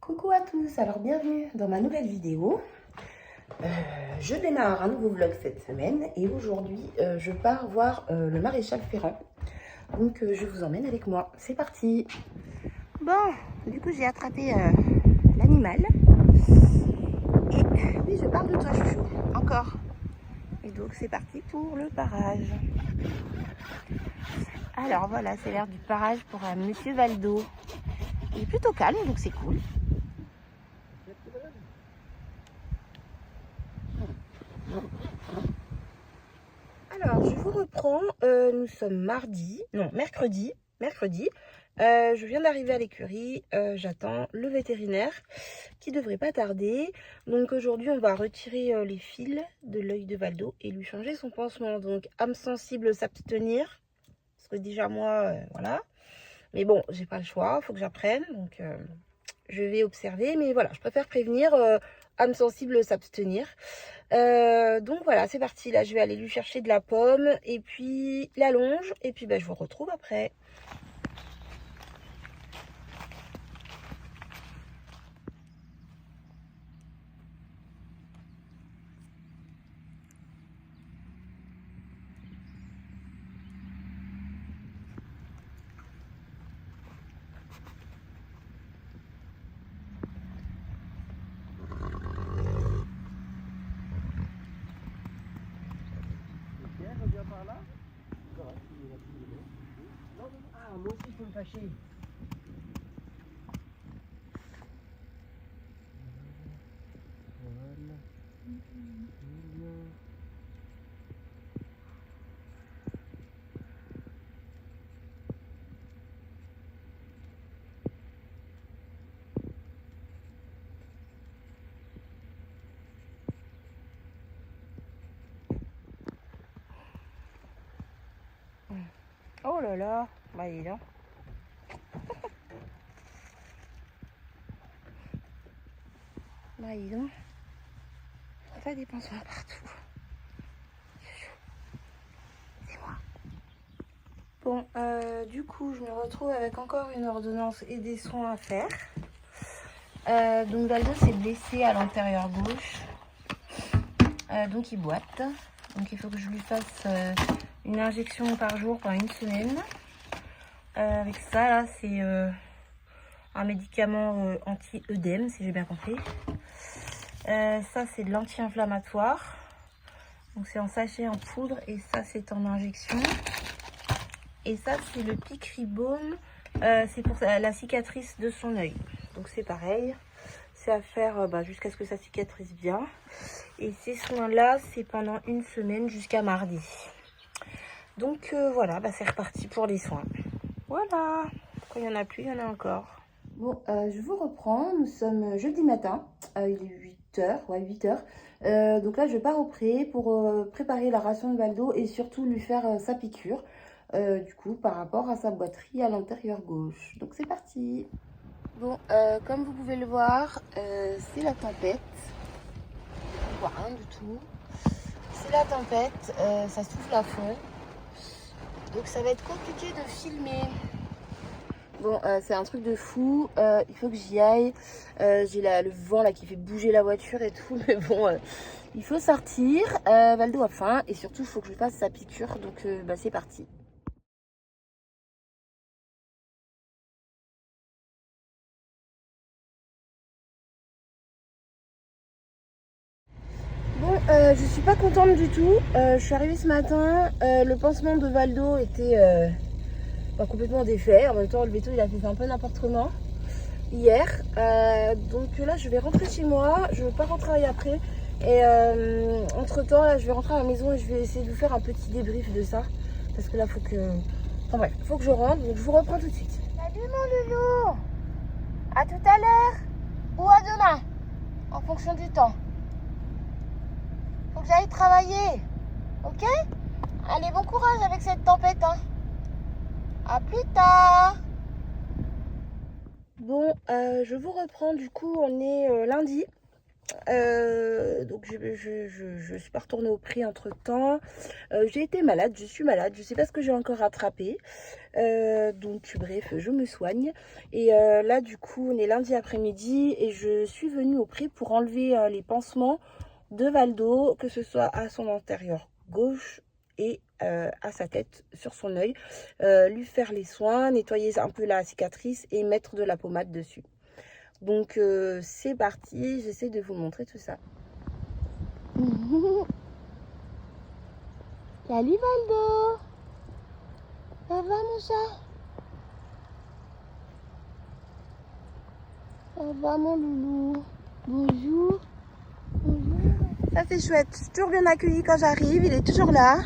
Coucou à tous, alors bienvenue dans ma nouvelle vidéo. Je démarre un nouveau vlog cette semaine et aujourd'hui je pars voir le maréchal Ferrand. Donc je vous emmène avec moi, c'est parti. Bon, du coup j'ai attrapé l'animal. Et oui, je parle de toi chouchou, encore. Et donc c'est parti pour le parage. Alors voilà, c'est l'heure du parage pour Monsieur Valdo. Il est plutôt calme, donc c'est cool. Alors, je vous reprends. Nous sommes mercredi. Je viens d'arriver à l'écurie. J'attends le vétérinaire qui devrait pas tarder. Donc aujourd'hui, on va retirer les fils de l'œil de Valdo et lui changer son pansement. Donc, âme sensible, s'abstenir. Parce que déjà, moi, voilà. Mais bon, j'ai pas le choix. Il faut que j'apprenne. Donc, je vais observer. Mais voilà, je préfère prévenir. Âme sensible, s'abstenir. Donc voilà, c'est parti. Là, je vais aller lui chercher de la pomme et puis la longe. Et puis, je vous retrouve après. Reviens par là. Ah, moi aussi, il faut me fâcher. Voilà. Oh là là, bah dis donc. Bah dis donc. Ça des pansements partout. C'est moi. Bon, du coup, je me retrouve avec encore une ordonnance et des soins à faire. Donc Valdo s'est blessé à l'antérieur gauche. Donc il boite. Donc il faut que je lui fasse une injection par jour pendant une semaine. Avec ça, là, c'est un médicament anti-œdème, si j'ai bien compris. Ça, c'est de l'anti-inflammatoire. Donc c'est en sachet, en poudre. Et ça, c'est en injection. Et ça, c'est le Picribaume. C'est pour la cicatrice de son œil. Donc c'est pareil. C'est à faire jusqu'à ce que ça cicatrise bien. Et ces soins-là, c'est pendant une semaine jusqu'à mardi. Donc voilà, c'est reparti pour les soins. Voilà. Quand il n'y en a plus, il y en a encore. Bon, je vous reprends. Nous sommes jeudi matin. Il est 8h. Ouais, 8h. Donc là, je pars au pré pour préparer la ration de Valdo et surtout lui faire sa piqûre. Du coup, par rapport à sa boiterie à l'antérieur gauche. Donc c'est parti. Bon, comme vous pouvez le voir, c'est la tempête. On voit rien du tout. C'est la tempête, ça souffle à fond. Donc ça va être compliqué de filmer. Bon, c'est un truc de fou. Il faut que j'y aille. J'ai le vent là qui fait bouger la voiture et tout. Mais bon, il faut sortir. Valdo a faim et surtout, il faut que je fasse sa piqûre. Donc c'est parti. Bon, je suis pas contente du tout. Je suis arrivée ce matin. Le pansement de Valdo était complètement défait. En même temps, le béton il a fait un peu n'importe comment hier. Donc là, je vais rentrer chez moi. Je pars au travail après. Et entre temps, là, je vais rentrer à la maison et je vais essayer de vous faire un petit débrief de ça. Parce que là, faut que. Enfin bref, faut que je rentre. Donc je vous reprends tout de suite. Salut mon loulou. À tout à l'heure. Ou à demain. En fonction du temps. Faut que j'aille travailler. Ok? Allez, bon courage avec cette tempête. Hein. À plus tard. Bon, je vous reprends. Du coup, on est lundi. Donc je suis pas retournée au pré entre temps. J'ai été malade, je suis malade, je sais pas ce que j'ai encore attrapé. Donc bref, je me soigne. Et là du coup on est lundi après-midi et je suis venue au pré pour enlever les pansements de Valdo, que ce soit à son antérieur gauche et à sa tête, sur son œil, lui faire les soins, nettoyer un peu la cicatrice et mettre de la pommade dessus. Donc c'est parti, j'essaie de vous montrer tout ça. Salut Valdo. Ça va mon chat? Ça va mon loulou? Bonjour. Bonjour. Ça c'est chouette, je suis toujours bien accueillie quand j'arrive, il est toujours là.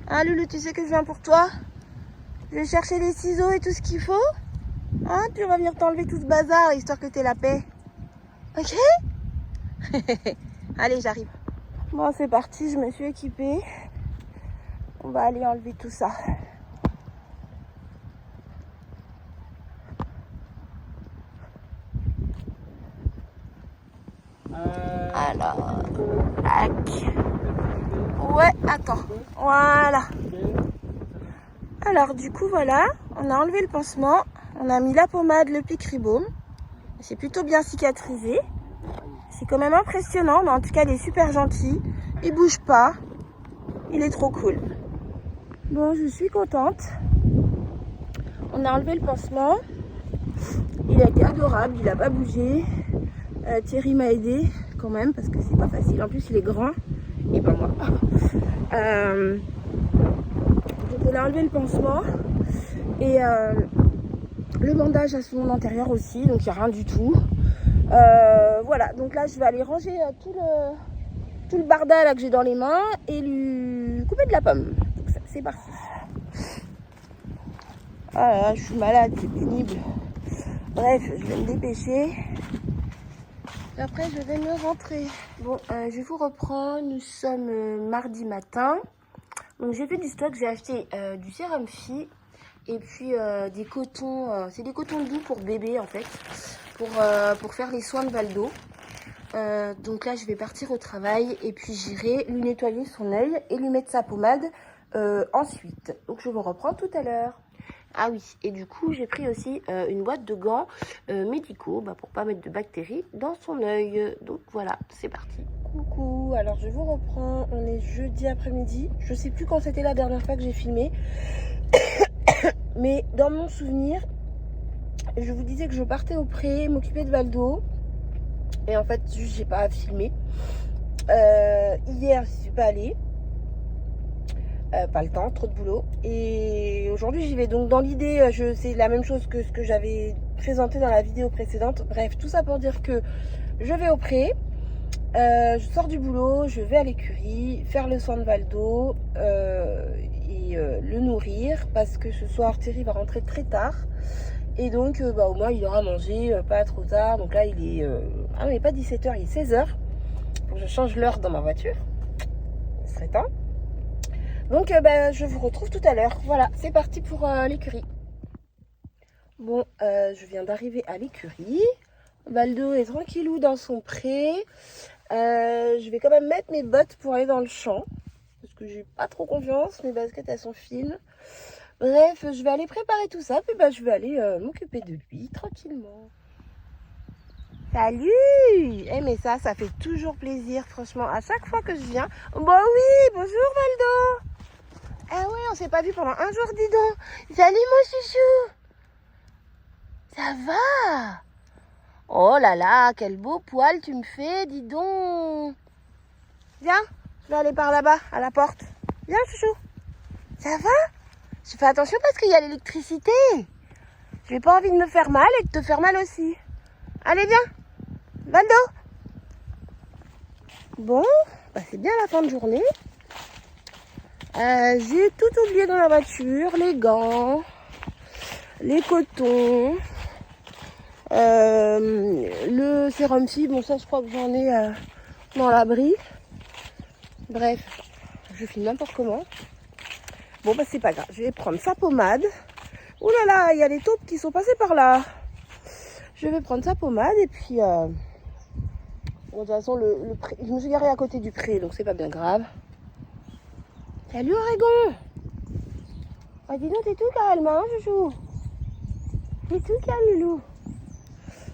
Hein loulou, tu sais que je viens pour toi? Je vais chercher les ciseaux et tout ce qu'il faut. Hein, puis on va venir t'enlever tout ce bazar, histoire que t'aies la paix. Ok? Allez, j'arrive. Bon, c'est parti, je me suis équipée. On va aller enlever tout ça. Alors, tac. Ouais, attends. Voilà. Alors, du coup, voilà. On a enlevé le pansement. On a mis la pommade, le Picribaume. C'est plutôt bien cicatrisé. C'est quand même impressionnant, mais en tout cas, il est super gentil. Il bouge pas. Il est trop cool. Bon, je suis contente. On a enlevé le pansement. Il a été adorable, il n'a pas bougé. Thierry m'a aidé quand même, parce que c'est pas facile. En plus, il est grand. Et pas moi. Donc, on a enlevé le pansement. Et le bandage à son antérieur aussi. Donc, il n'y a rien du tout. Voilà, donc là je vais aller ranger tout le barda là que j'ai dans les mains et lui couper de la pomme. Donc c'est parti. Ah là, je suis malade, c'est pénible. Bref, je vais me dépêcher. Et après je vais me rentrer. Bon, je vous reprends, nous sommes mardi matin. Donc j'ai fait du stock, j'ai acheté du sérum Phi et puis des cotons, c'est des cotons doux pour bébé en fait. Pour faire les soins de Valdo. Donc là je vais partir au travail et puis j'irai lui nettoyer son œil et lui mettre sa pommade ensuite. Donc je vous reprends tout à l'heure. Ah oui, et du coup j'ai pris aussi une boîte de gants médicaux pour pas mettre de bactéries dans son œil. Donc voilà, c'est parti. Coucou, alors je vous reprends, on est jeudi après-midi. Je sais plus quand c'était la dernière fois que j'ai filmé. Mais dans mon souvenir, je vous disais que je partais au pré, m'occuper de Valdo. Et en fait, juste, j'ai pas filmé. Hier, je suis pas allée. Pas le temps, trop de boulot. Et aujourd'hui, j'y vais. Donc, dans l'idée, c'est la même chose que ce que j'avais présenté dans la vidéo précédente. Bref, tout ça pour dire que je vais au pré. Je sors du boulot, je vais à l'écurie, faire le soin de Valdo et le nourrir. Parce que ce soir, Thierry va rentrer très tard. Et donc, au moins, il aura mangé pas trop tard. Donc là, il est... Ah, mais pas 17h, il est 16h. Faut que je change l'heure dans ma voiture. Ce serait temps. Donc, je vous retrouve tout à l'heure. Voilà, c'est parti pour l'écurie. Bon, je viens d'arriver à l'écurie. Valdo est tranquillou dans son pré. Je vais quand même mettre mes bottes pour aller dans le champ. Parce que j'ai pas trop confiance. Mes baskets, elles sont fines. Bref, je vais aller préparer tout ça, puis je vais aller m'occuper de lui tranquillement. Salut! Mais ça fait toujours plaisir, franchement, à chaque fois que je viens. Bah oui, bonjour Valdo! Ah ouais, on s'est pas vu pendant un jour, dis donc. Salut mon chouchou! Ça va? Oh là là, quel beau poil tu me fais, dis donc! Viens, je vais aller par là-bas, à la porte. Viens chouchou! Ça va? Je fais attention parce qu'il y a l'électricité. J'ai pas envie de me faire mal et de te faire mal aussi. Allez, viens. Valdo. Bon, c'est bien la fin de journée. J'ai tout oublié dans la voiture. Les gants, les cotons, le sérum Phi. Bon, ça, je crois que j'en ai dans l'abri. Bref, je filme n'importe comment. Bon, c'est pas grave. Je vais prendre sa pommade. Ouh là là, il y a les taupes qui sont passées par là. Je vais prendre sa pommade et puis Bon, de toute façon, le pré... je me suis garée à côté du pré, donc c'est pas bien grave. Salut Oregon. Oh, dis donc, t'es tout calme, hein, chouchou. T'es tout calme, loulou.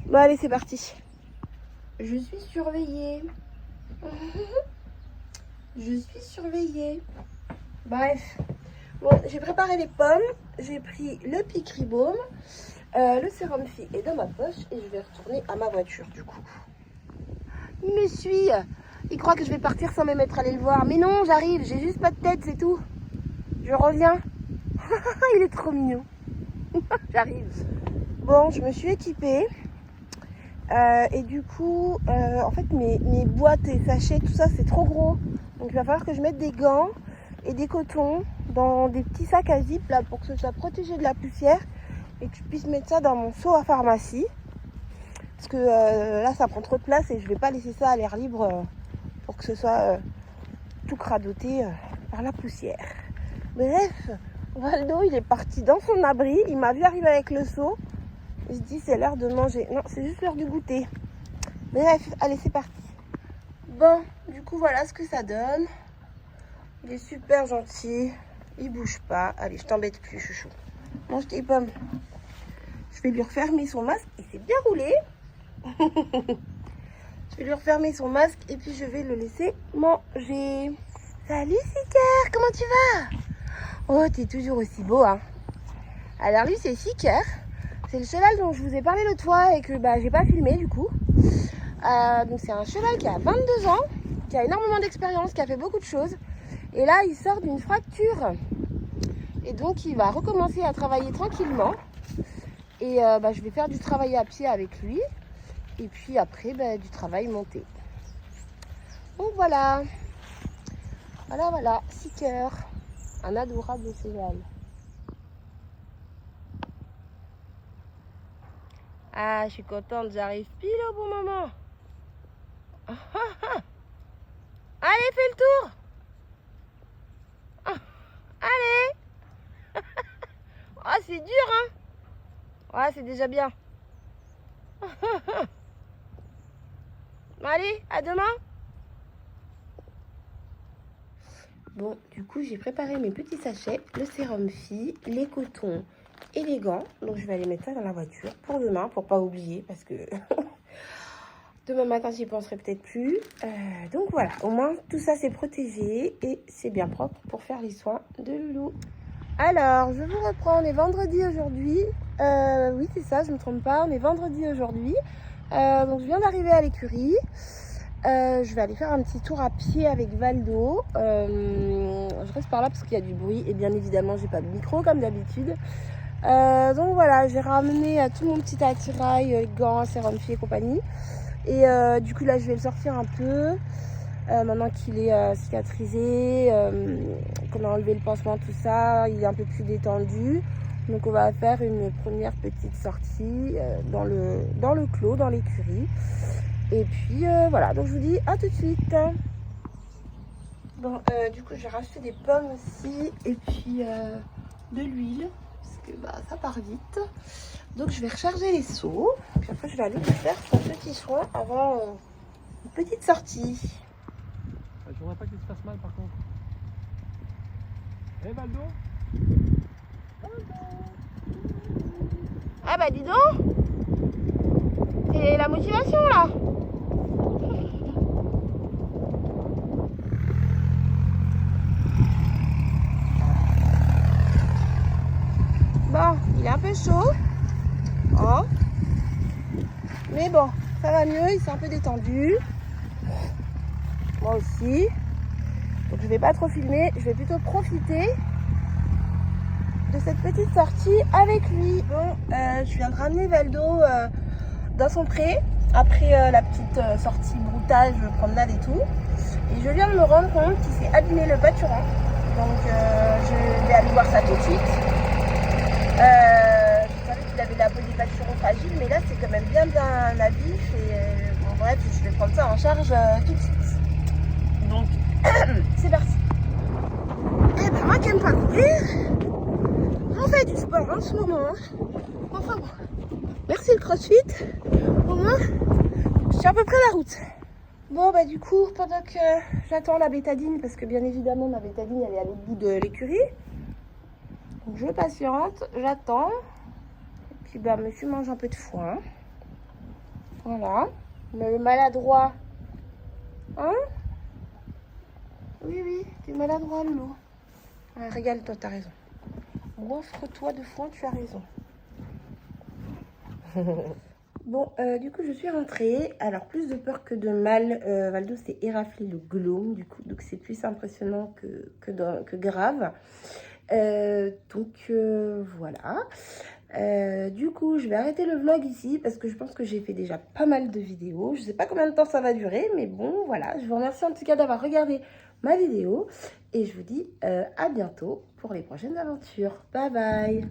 Bon, allez, c'est parti. Je suis surveillée. Je suis surveillée. Bref. Bon, j'ai préparé les pommes. J'ai pris le Picri Baume. Le sérum Phi est dans ma poche. Et je vais retourner à ma voiture, du coup. Il me suit. Il croit que je vais partir sans même être allé le voir. Mais non, j'arrive. J'ai juste pas de tête, c'est tout. Je reviens. Il est trop mignon. J'arrive. Bon, je me suis équipée. Et du coup, en fait, mes boîtes et sachets, tout ça, c'est trop gros. Donc, il va falloir que je mette des gants et des cotons dans des petits sacs à zip là, pour que ce soit protégé de la poussière et que je puisse mettre ça dans mon seau à pharmacie. Parce que là, ça prend trop de place et je vais pas laisser ça à l'air libre pour que ce soit tout cradoté par la poussière. Bref, Waldo, il est parti dans son abri. Il m'a vu arriver avec le seau. Il se dit, c'est l'heure de manger. Non, c'est juste l'heure du goûter. Bref, allez, c'est parti. Bon, du coup, voilà ce que ça donne. Il est super gentil. Il bouge pas. Allez, je t'embête plus, chouchou. Mange tes pommes. Je vais lui refermer son masque. Il s'est bien roulé. Je vais lui refermer son masque et puis je vais le laisser manger. Salut, Siker, comment tu vas? Oh, t'es toujours aussi beau, hein. Alors, lui, c'est Siker. C'est le cheval dont je vous ai parlé l'autre fois et que j'ai pas filmé du coup. Donc c'est un cheval qui a 22 ans, qui a énormément d'expérience, qui a fait beaucoup de choses. Et là, il sort d'une fracture. Et donc, il va recommencer à travailler tranquillement. Et je vais faire du travail à pied avec lui. Et puis après, du travail monté. Donc voilà. Voilà. Siker. Un adorable cheval. Ah, je suis contente, j'arrive pile au bon moment. Allez, fais le tour. Allez. Oh, c'est dur, hein. Ouais, c'est déjà bien. Allez, à demain. Bon, du coup, j'ai préparé mes petits sachets, le sérum Phi, les cotons et les gants. Donc, je vais aller mettre ça dans la voiture pour demain, pour pas oublier, parce que demain matin, j'y penserai peut-être plus. Donc, voilà, au moins, tout ça, c'est protégé et c'est bien propre pour faire les soins de Loulou. Alors, je vous reprends, on est vendredi aujourd'hui. Oui, c'est ça, je ne me trompe pas, on est vendredi aujourd'hui. Donc, je viens d'arriver à l'écurie. Je vais aller faire un petit tour à pied avec Waldo. Je reste par là parce qu'il y a du bruit et bien évidemment j'ai pas de micro comme d'habitude. Donc voilà, j'ai ramené tout mon petit attirail, gants, sérum Phi et compagnie. Et du coup là je vais le sortir un peu. Maintenant qu'il est cicatrisé, qu'on a enlevé le pansement, tout ça, il est un peu plus détendu. Donc on va faire une première petite sortie dans le clos, dans l'écurie. Et puis voilà, donc je vous dis à tout de suite. Bon, du coup j'ai racheté des pommes aussi et puis de l'huile parce que ça part vite. Donc je vais recharger les seaux. Puis après je vais aller lui faire son petit soin avant une petite sortie. Je voudrais pas qu'il se fasse mal par contre. Eh Valdo? Ah bah dis donc, c'est la motivation là. Bon, il est un peu chaud. Oh. Mais bon, ça va mieux, il s'est un peu détendu. Moi aussi. Donc je vais pas trop filmer, je vais plutôt profiter de cette petite sortie avec lui. Bon, je viens de ramener Waldo dans son pré après la petite sortie broutage, promenade et tout. Et je viens de me rendre compte qu'il s'est abîmé le pâturin. Donc je vais aller voir ça tout de suite. Je savais qu'il avait la peau des pâturons fragiles, mais là c'est quand même bien abîché. Et bon, bref, je vais prendre ça en charge tout de suite. Donc c'est parti. Et ben moi qui aime pas courir, on fait du sport en ce moment. Enfin bon, merci le crossfit. Au moins, je suis à peu près la route. Bon, bah du coup, pendant que j'attends la bétadine, parce que bien évidemment, ma bétadine, elle est à l'autre bout de l'écurie. Donc, je patiente, j'attends. Et puis, bah, monsieur mange un peu de foin. Voilà. Mais le maladroit. Hein? Oui, oui, t'es maladroit, Loulou. Ouais, régale-toi, t'as raison. Offre-toi de foin, tu as raison. Bon, du coup, je suis rentrée. Alors, plus de peur que de mal. Valdo s'est éraflé le glaume, du coup. Donc, c'est plus impressionnant que grave. Voilà. Du coup, je vais arrêter le vlog ici parce que je pense que j'ai fait déjà pas mal de vidéos. Je sais pas combien de temps ça va durer, mais bon, voilà. Je vous remercie en tout cas d'avoir regardé ma vidéo. Et je vous dis à bientôt pour les prochaines aventures. Bye bye!